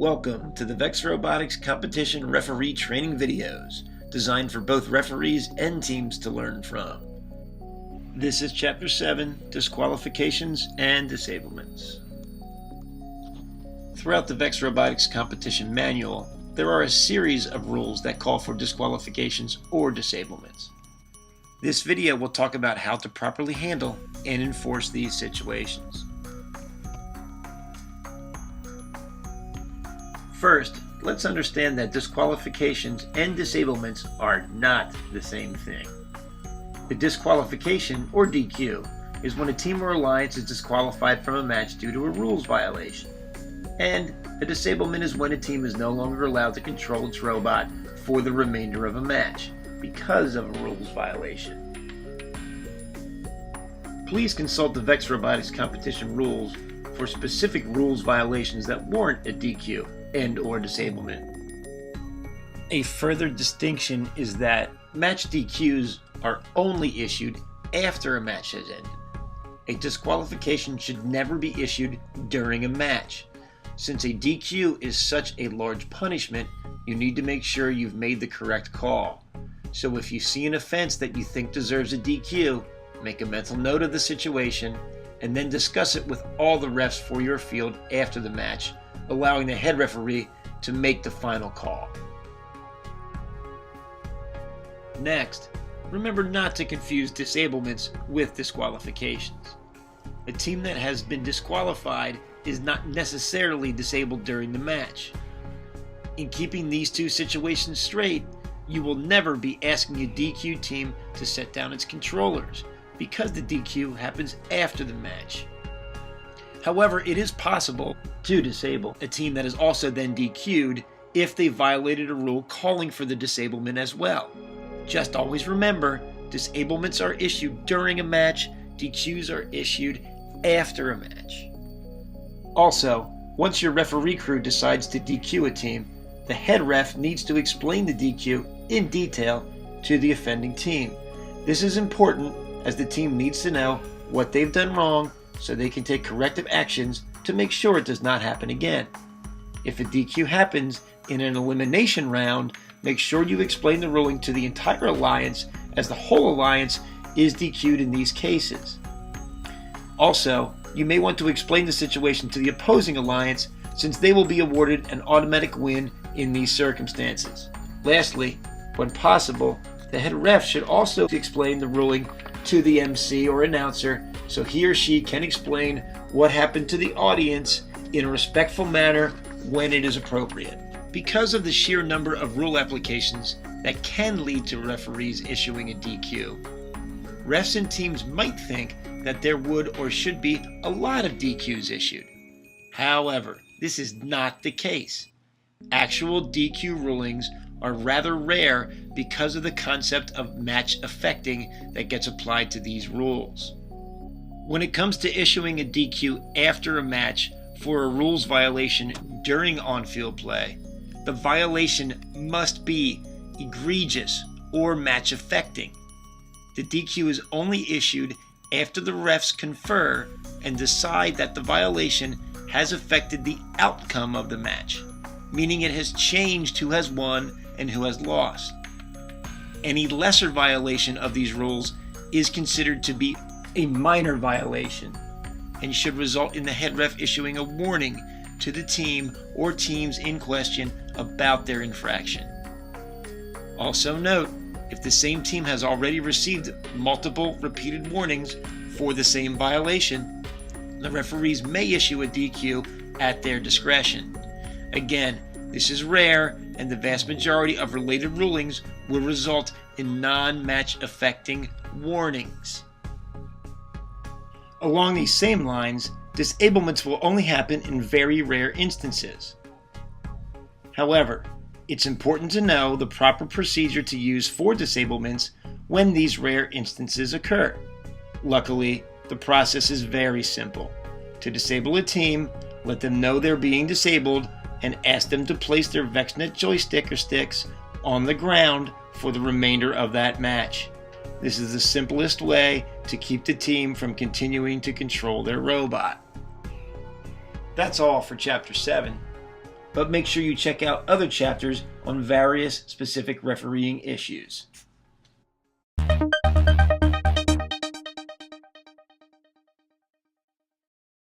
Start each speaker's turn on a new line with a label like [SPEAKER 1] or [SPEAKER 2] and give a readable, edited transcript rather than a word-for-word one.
[SPEAKER 1] Welcome to the VEX Robotics Competition Referee Training videos, designed for both referees and teams to learn from. This is Chapter 7, Disqualifications and Disablements. Throughout the VEX Robotics Competition Manual, there are a series of rules that call for disqualifications or disablements. This video will talk about how to properly handle and enforce these situations. First, let's understand that disqualifications and disablements are not the same thing. The disqualification, or DQ, is when a team or alliance is disqualified from a match due to a rules violation. And a disablement is when a team is no longer allowed to control its robot for the remainder of a match because of a rules violation. Please consult the VEX Robotics Competition rules for specific rules violations that warrant a DQ and/or disablement. A further distinction is that match DQs are only issued after a match has ended. A disqualification should never be issued during a match. Since a DQ is such a large punishment, you need to make sure you've made the correct call. So if you see an offense that you think deserves a DQ, make a mental note of the situation and then discuss it with all the refs for your field after the match, allowing the head referee to make the final call. Next, remember not to confuse disablements with disqualifications. A team that has been disqualified is not necessarily disabled during the match. In keeping these two situations straight, you will never be asking a DQ team to set down its controllers, because the DQ happens after the match. However, it is possible to disable a team that is also then DQ'd if they violated a rule calling for the disablement as well. Just always remember, disablements are issued during a match, DQs are issued after a match. Also, once your referee crew decides to DQ a team, the head ref needs to explain the DQ in detail to the offending team. This is important as the team needs to know what they've done wrong so they can take corrective actions to make sure it does not happen again. If a DQ happens in an elimination round, make sure you explain the ruling to the entire alliance, as the whole alliance is DQ'd in these cases. Also, you may want to explain the situation to the opposing alliance, since they will be awarded an automatic win in these circumstances. Lastly, when possible, the head ref should also explain the ruling to the MC or announcer so he or she can explain what happened to the audience in a respectful manner when it is appropriate. Because of the sheer number of rule applications that can lead to referees issuing a DQ, refs and teams might think that there would or should be a lot of DQs issued. However, this is not the case. Actual DQ rulings are rather rare because of the concept of match affecting that gets applied to these rules. When it comes to issuing a DQ after a match for a rules violation during on-field play, the violation must be egregious or match affecting. The DQ is only issued after the refs confer and decide that the violation has affected the outcome of the match, meaning it has changed who has won and who has lost. Any lesser violation of these rules is considered to be a minor violation and should result in the head ref issuing a warning to the team or teams in question about their infraction. Also note, if the same team has already received multiple repeated warnings for the same violation, the referees may issue a DQ at their discretion. Again, this is rare, and the vast majority of related rulings will result in non-match affecting warnings. Along these same lines, disablements will only happen in very rare instances. However, it's important to know the proper procedure to use for disablements when these rare instances occur. Luckily, the process is very simple. To disable a team, let them know they're being disabled and ask them to place their VEXNet joystick or sticks on the ground for the remainder of that match. This is the simplest way to keep the team from continuing to control their robot. That's all for Chapter 7. but make sure you check out other chapters on various specific refereeing issues.